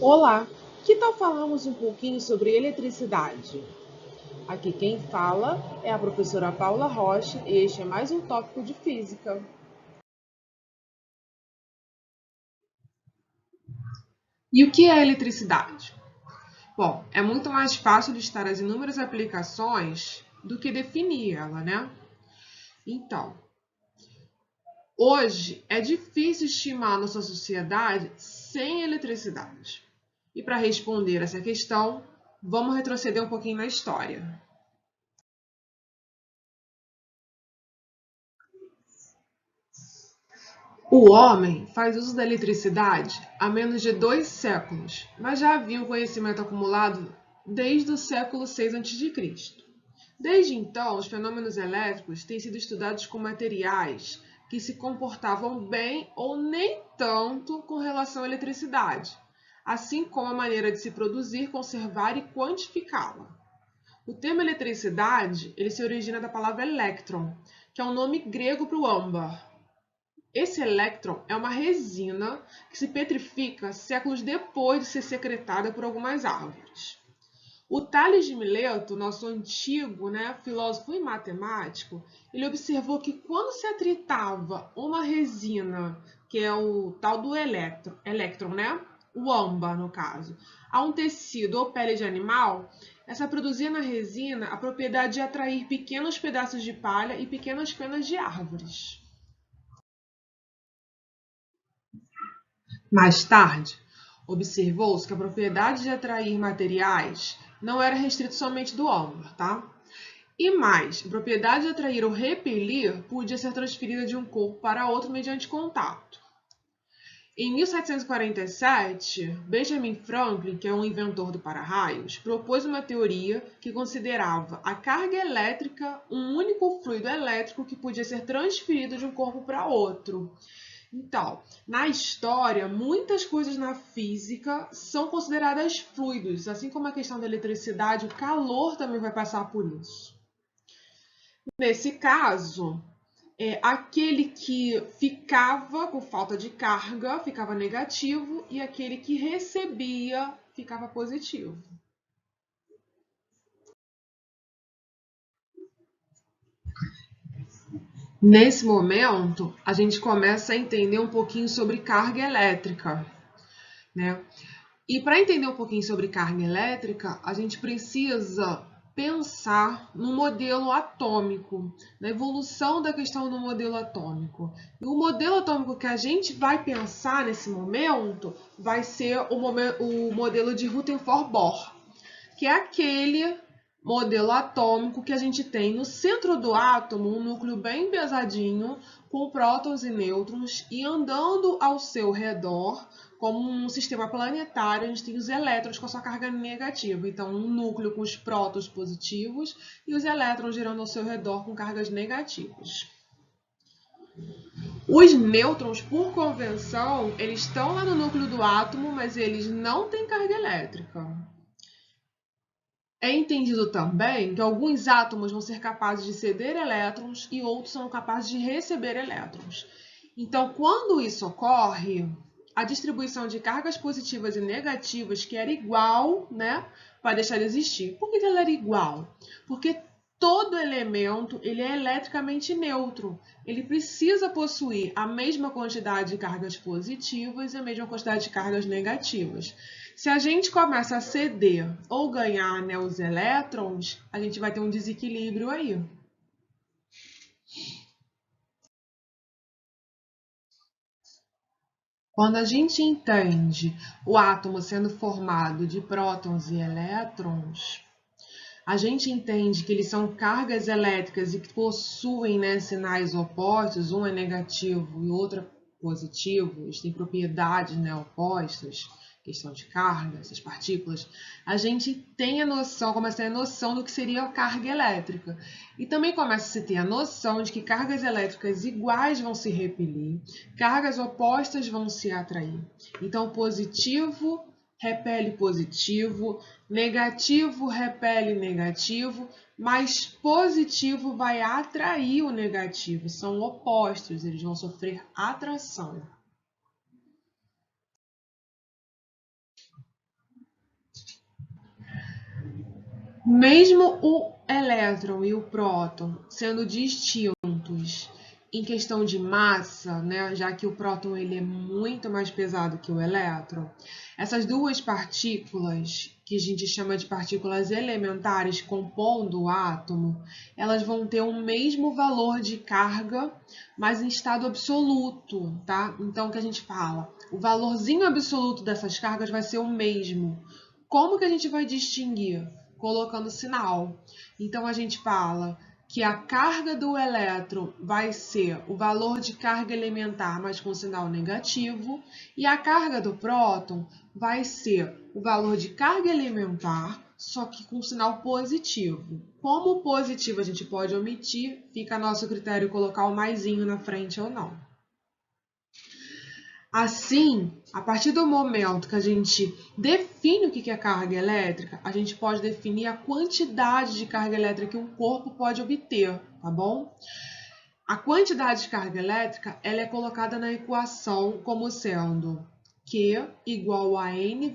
Olá, que tal falarmos um pouquinho sobre eletricidade? Aqui quem fala é a professora Paula Rocha e este é mais um tópico de física. E o que é eletricidade? Bom, é muito mais fácil listar as inúmeras aplicações do que definir ela, né? Então, hoje é difícil estimar nossa sociedade sem eletricidade. E para responder essa questão, vamos retroceder um pouquinho na história. O homem faz uso da eletricidade há menos de 2 séculos, mas já havia um conhecimento acumulado desde o século VI a.C. Desde então, os fenômenos elétricos têm sido estudados com materiais que se comportavam bem ou nem tanto com relação à eletricidade, assim como a maneira de se produzir, conservar e quantificá-la. O termo eletricidade ele se origina da palavra elétron, que é um nome grego para o âmbar. Esse elétron é uma resina que se petrifica séculos depois de ser secretada por algumas árvores. O Tales de Mileto, nosso antigo filósofo e matemático, ele observou que quando se atritava uma resina, que é o tal do elétron, o âmbar no caso, a um tecido ou pele de animal, essa produzia na resina a propriedade de atrair pequenos pedaços de palha e pequenas penas de árvores. Mais tarde, observou-se que a propriedade de atrair materiais não era restrita somente do âmbar, tá? E mais, a propriedade de atrair ou repelir podia ser transferida de um corpo para outro mediante contato. Em 1747, Benjamin Franklin, que é um inventor do para-raios, propôs uma teoria que considerava a carga elétrica um único fluido elétrico que podia ser transferido de um corpo para outro. Então, na história, muitas coisas na física são consideradas fluidos, assim como a questão da eletricidade, o calor também vai passar por isso. Nesse caso, aquele que ficava com falta de carga ficava negativo e aquele que recebia ficava positivo. Nesse momento, a gente começa a entender um pouquinho sobre carga elétrica, né? E para entender um pouquinho sobre carga elétrica, a gente precisa pensar no modelo atômico, na evolução da questão do modelo atômico. E o modelo atômico que a gente vai pensar nesse momento vai ser o modelo de Rutherford-Bohr, que é aquele modelo atômico que a gente tem no centro do átomo um núcleo bem pesadinho, com prótons e nêutrons, e andando ao seu redor, como um sistema planetário, a gente tem os elétrons com a sua carga negativa. Então, um núcleo com os prótons positivos e os elétrons girando ao seu redor com cargas negativas. Os nêutrons, por convenção, eles estão lá no núcleo do átomo, mas eles não têm carga elétrica. É entendido também que alguns átomos vão ser capazes de ceder elétrons e outros são capazes de receber elétrons. Então, quando isso ocorre, a distribuição de cargas positivas e negativas, que era igual, vai deixar de existir. Por que ela era igual? Porque todo elemento ele é eletricamente neutro. Ele precisa possuir a mesma quantidade de cargas positivas e a mesma quantidade de cargas negativas. Se a gente começa a ceder ou ganhar os elétrons, a gente vai ter um desequilíbrio aí. Quando a gente entende o átomo sendo formado de prótons e elétrons, a gente entende que eles são cargas elétricas e que possuem sinais opostos, um é negativo e outro é positivo, eles têm propriedades opostas, questão de carga, essas partículas, a gente tem a noção, começa a ter a noção do que seria a carga elétrica. E também começa a se ter a noção de que cargas elétricas iguais vão se repelir, cargas opostas vão se atrair. Então, positivo repele positivo, negativo repele negativo, mas positivo vai atrair o negativo. São opostos, eles vão sofrer atração. Mesmo o elétron e o próton sendo distintos em questão de massa, né, já que o próton ele é muito mais pesado que o elétron, essas duas partículas, que a gente chama de partículas elementares compondo o átomo, elas vão ter o mesmo valor de carga, mas em estado absoluto, tá? Então, o que a gente fala? O valorzinho absoluto dessas cargas vai ser o mesmo. Como que a gente vai distinguir? Colocando sinal. Então, a gente fala que a carga do elétron vai ser o valor de carga elementar, mas com sinal negativo, e a carga do próton vai ser o valor de carga elementar, só que com sinal positivo. Como positivo a gente pode omitir, fica a nosso critério colocar o maisinho na frente ou não. Assim, a partir do momento que a gente define o que é carga elétrica, a gente pode definir a quantidade de carga elétrica que um corpo pode obter, tá bom? A quantidade de carga elétrica ela é colocada na equação como sendo Q igual a N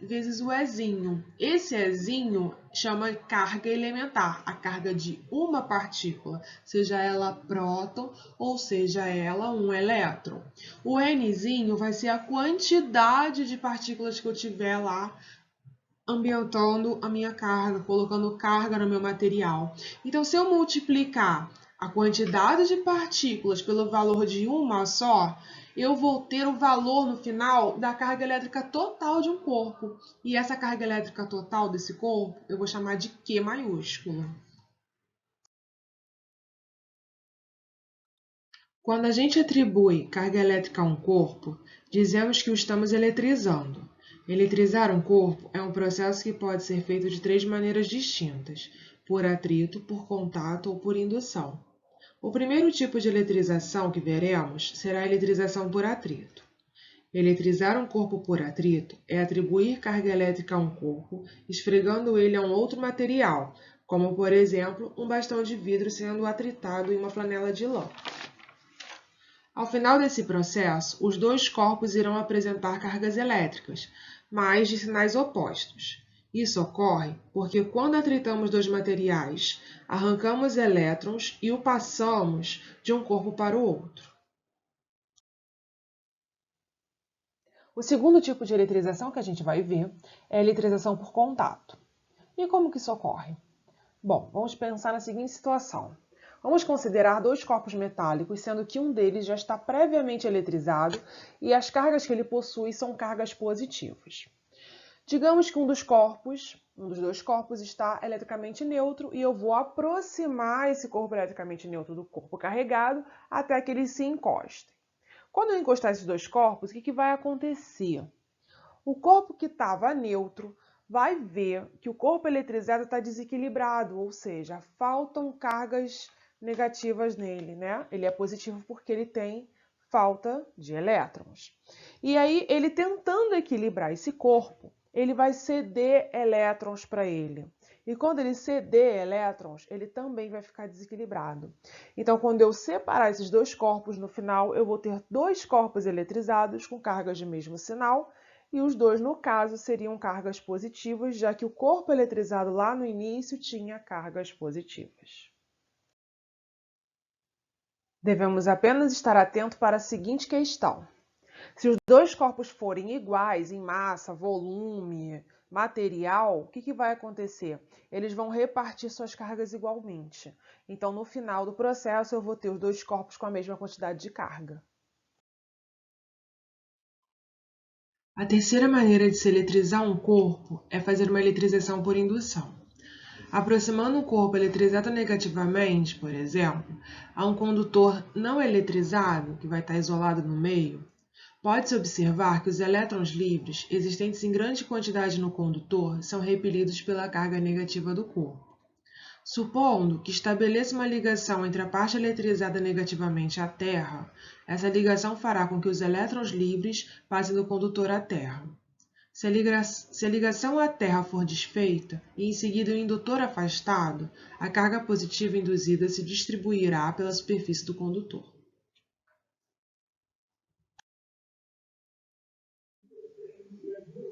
vezes o Ezinho. Esse Ezinho chama carga elementar, a carga de uma partícula, seja ela próton ou seja ela um elétron. O Nzinho vai ser a quantidade de partículas que eu tiver lá ambientando a minha carga, colocando carga no meu material. Então, se eu multiplicar a quantidade de partículas pelo valor de uma só, eu vou ter o valor no final da carga elétrica total de um corpo. E essa carga elétrica total desse corpo eu vou chamar de Q maiúsculo. Quando a gente atribui carga elétrica a um corpo, dizemos que o estamos eletrizando. Eletrizar um corpo é um processo que pode ser feito de três maneiras distintas: por atrito, por contato ou por indução. O primeiro tipo de eletrização que veremos será a eletrização por atrito. Eletrizar um corpo por atrito é atribuir carga elétrica a um corpo, esfregando ele a um outro material, como, por exemplo, um bastão de vidro sendo atritado em uma flanela de lã. Ao final desse processo, os dois corpos irão apresentar cargas elétricas, mas de sinais opostos. Isso ocorre porque, quando atritamos dois materiais, arrancamos elétrons e o passamos de um corpo para o outro. O segundo tipo de eletrização que a gente vai ver é a eletrização por contato. E como que isso ocorre? Bom, vamos pensar na seguinte situação. Vamos considerar dois corpos metálicos, sendo que um deles já está previamente eletrizado e as cargas que ele possui são cargas positivas. Digamos que um dos dois corpos está eletricamente neutro e eu vou aproximar esse corpo eletricamente neutro do corpo carregado até que eles se encostem. Quando eu encostar esses dois corpos, o que vai acontecer? O corpo que estava neutro vai ver que o corpo eletrizado está desequilibrado, ou seja, faltam cargas negativas nele, né? Ele é positivo porque ele tem falta de elétrons. E aí, ele tentando equilibrar esse corpo, ele vai ceder elétrons para ele. E quando ele ceder elétrons, ele também vai ficar desequilibrado. Então, quando eu separar esses dois corpos, no final, eu vou ter dois corpos eletrizados com cargas de mesmo sinal, e os dois, no caso, seriam cargas positivas, já que o corpo eletrizado lá no início tinha cargas positivas. Devemos apenas estar atento para a seguinte questão. Se os dois corpos forem iguais em massa, volume, material, o que vai acontecer? Eles vão repartir suas cargas igualmente. Então, no final do processo, eu vou ter os dois corpos com a mesma quantidade de carga. A terceira maneira de se eletrizar um corpo é fazer uma eletrização por indução. Aproximando um corpo eletrizado negativamente, por exemplo, a um condutor não eletrizado, que vai estar isolado no meio, pode-se observar que os elétrons livres, existentes em grande quantidade no condutor, são repelidos pela carga negativa do corpo. Supondo que estabeleça uma ligação entre a parte eletrizada negativamente à Terra, essa ligação fará com que os elétrons livres passem do condutor à Terra. Se a ligação à Terra for desfeita e em seguida o indutor afastado, a carga positiva induzida se distribuirá pela superfície do condutor.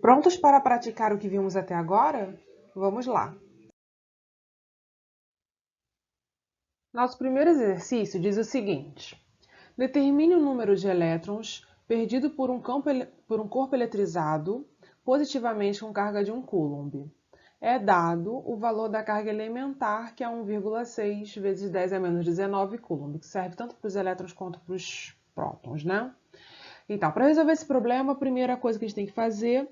Prontos para praticar o que vimos até agora? Vamos lá! Nosso primeiro exercício diz o seguinte: determine o número de elétrons perdido por um corpo eletrizado positivamente com carga de 1 coulomb. É dado o valor da carga elementar, que é 1,6 vezes 10 a menos 19 coulomb, que serve tanto para os elétrons quanto para os prótons, né? Então, para resolver esse problema, a primeira coisa que a gente tem que fazer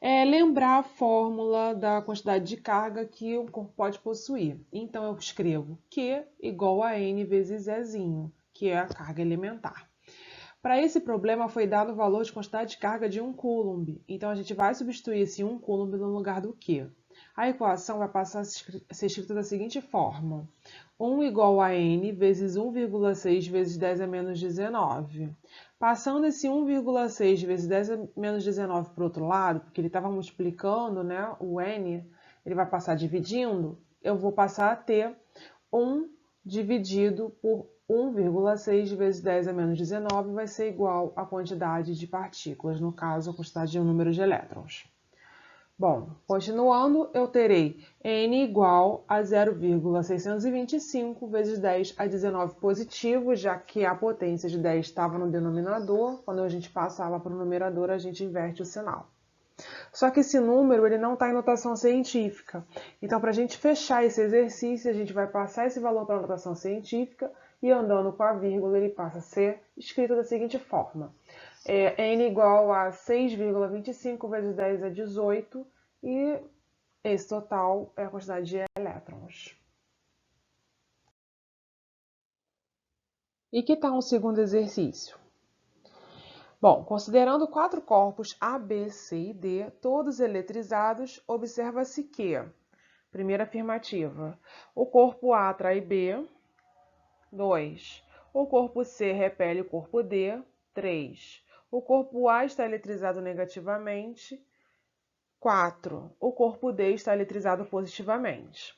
é lembrar a fórmula da quantidade de carga que o corpo pode possuir. Então, eu escrevo Q igual a N vezes Ezinho, que é a carga elementar. Para esse problema, foi dado o valor de quantidade de carga de 1 coulomb. Então, a gente vai substituir esse 1 coulomb no lugar do Q. A equação vai passar a ser escrita da seguinte forma: 1 igual a N vezes 1,6 vezes 10 a menos 19. Passando esse 1,6 vezes 10 a menos 19 para o outro lado, porque ele estava multiplicando, né, o N, ele vai passar dividindo, eu vou passar a ter 1 dividido por 1,6 vezes 10 a menos 19 vai ser igual à quantidade de partículas, no caso, a quantidade de um número de elétrons. Bom, continuando, eu terei N igual a 0,625 vezes 10 a 19 positivo, já que a potência de 10 estava no denominador. Quando a gente passava para o numerador, a gente inverte o sinal. Só que esse número ele não está em notação científica. Então, para a gente fechar esse exercício, a gente vai passar esse valor para a notação científica e andando com a vírgula, ele passa a ser escrito da seguinte forma: N igual a 6,25 vezes 10 a 18 e esse total é a quantidade de elétrons. E que tal um segundo exercício? Bom, considerando 4 corpos A, B, C e D, todos eletrizados, observa-se que, primeira afirmativa, o corpo A atrai B, 2. O corpo C repele o corpo D, 3. O corpo A está eletrizado negativamente, 4. O corpo D está eletrizado positivamente.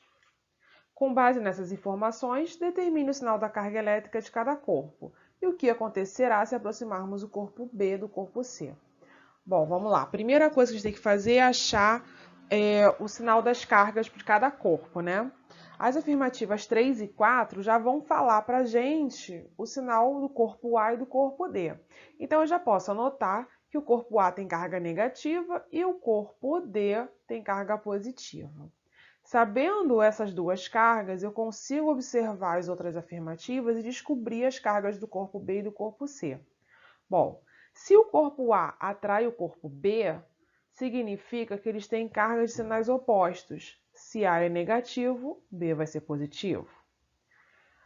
Com base nessas informações, determine o sinal da carga elétrica de cada corpo e o que acontecerá se aproximarmos o corpo B do corpo C. Bom, vamos lá. A primeira coisa que a gente tem que fazer é achar o sinal das cargas de cada corpo, né? As afirmativas 3 e 4 já vão falar para a gente o sinal do corpo A e do corpo D. Então, eu já posso anotar que o corpo A tem carga negativa e o corpo D tem carga positiva. Sabendo essas duas cargas, eu consigo observar as outras afirmativas e descobrir as cargas do corpo B e do corpo C. Bom, se o corpo A atrai o corpo B, significa que eles têm cargas de sinais opostos. Se A é negativo, B vai ser positivo.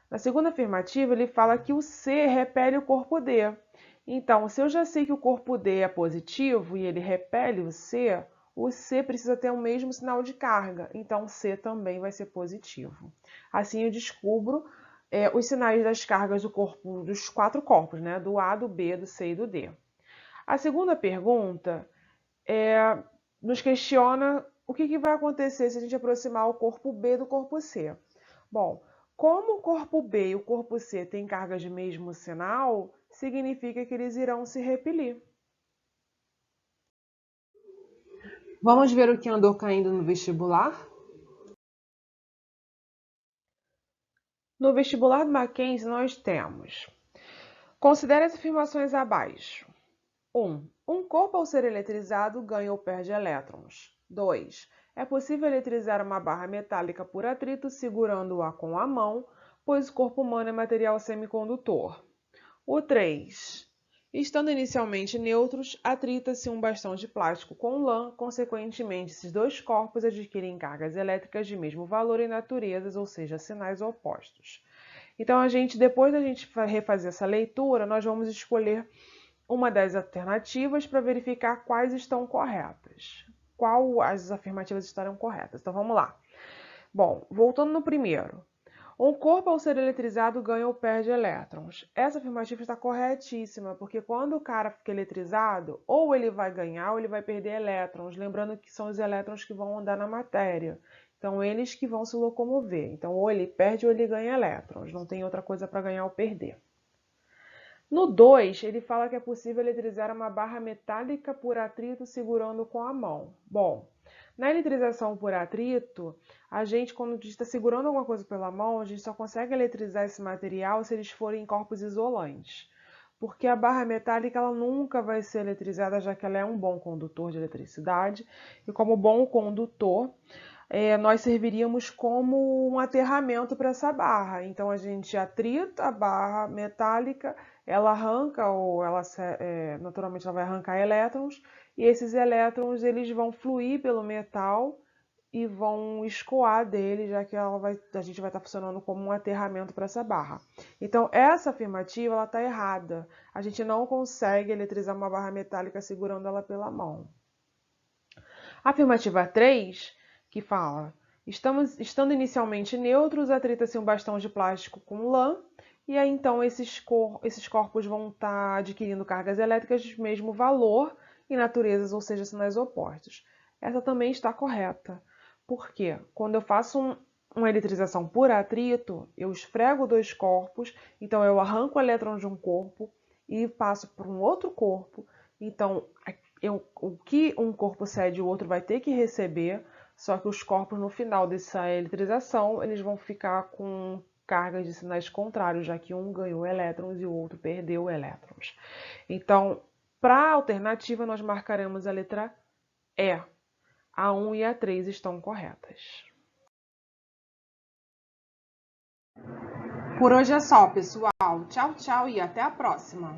Na segunda afirmativa, ele fala que o C repele o corpo D. Então, se eu já sei que o corpo D é positivo e ele repele o C precisa ter o mesmo sinal de carga. Então, C também vai ser positivo. Assim, eu descubro os sinais das cargas do corpo, dos 4 corpos, né? Do A, do B, do C e do D. A segunda pergunta nos questiona o que vai acontecer se a gente aproximar o corpo B do corpo C. Bom, como o corpo B e o corpo C têm cargas de mesmo sinal, significa que eles irão se repelir. Vamos ver o que andou caindo no vestibular? No vestibular do Mackenzie, nós temos: considere as afirmações abaixo. 1. Um corpo ao ser eletrizado ganha ou perde elétrons. 2. É possível eletrizar uma barra metálica por atrito segurando-a com a mão, pois o corpo humano é material semicondutor. O 3. Estando inicialmente neutros, atrita-se um bastão de plástico com lã, consequentemente, esses dois corpos adquirem cargas elétricas de mesmo valor e naturezas, ou seja, sinais opostos. Então, depois da gente refazer essa leitura, nós vamos escolher uma das alternativas para verificar quais estão corretas. Qual as afirmativas estarão corretas. Então, vamos lá. Bom, voltando no primeiro. Um corpo ao ser eletrizado ganha ou perde elétrons. Essa afirmativa está corretíssima, porque quando o cara fica eletrizado, ou ele vai ganhar ou ele vai perder elétrons. Lembrando que são os elétrons que vão andar na matéria. Então, eles que vão se locomover. Então, ou ele perde ou ele ganha elétrons. Não tem outra coisa para ganhar ou perder. No 2, ele fala que é possível eletrizar uma barra metálica por atrito segurando com a mão. Bom, Na eletrização por atrito, a gente, quando a gente está segurando alguma coisa pela mão, a gente só consegue eletrizar esse material se eles forem corpos isolantes. Porque a barra metálica ela nunca vai ser eletrizada, já que ela é um bom condutor de eletricidade. E como bom condutor, nós serviríamos como um aterramento para essa barra. Então a gente atrita a barra metálica, ela arranca ou ela naturalmente ela vai arrancar elétrons e esses elétrons eles vão fluir pelo metal e vão escoar dele, já que a gente vai estar funcionando como um aterramento para essa barra. Então essa afirmativa ela está errada. A gente não consegue eletrizar uma barra metálica segurando ela pela mão. A afirmativa 3, que fala: estando inicialmente neutros, atrita-se um bastão de plástico com lã, e aí então esses corpos vão estar adquirindo cargas elétricas de mesmo valor em naturezas, ou seja, sinais opostos. Essa também está correta. Por quê? Quando eu faço uma eletrização por atrito, eu esfrego dois corpos, então eu arranco o elétron de um corpo e passo para um outro corpo. Então, o que um corpo cede, o outro vai ter que receber, só que os corpos no final dessa eletrização, eles vão ficar com cargas de sinais contrários, já que um ganhou elétrons e o outro perdeu elétrons. Então, para a alternativa, nós marcaremos a letra E. A 1 e a 3 estão corretas. Por hoje é só, pessoal. Tchau, tchau e até a próxima!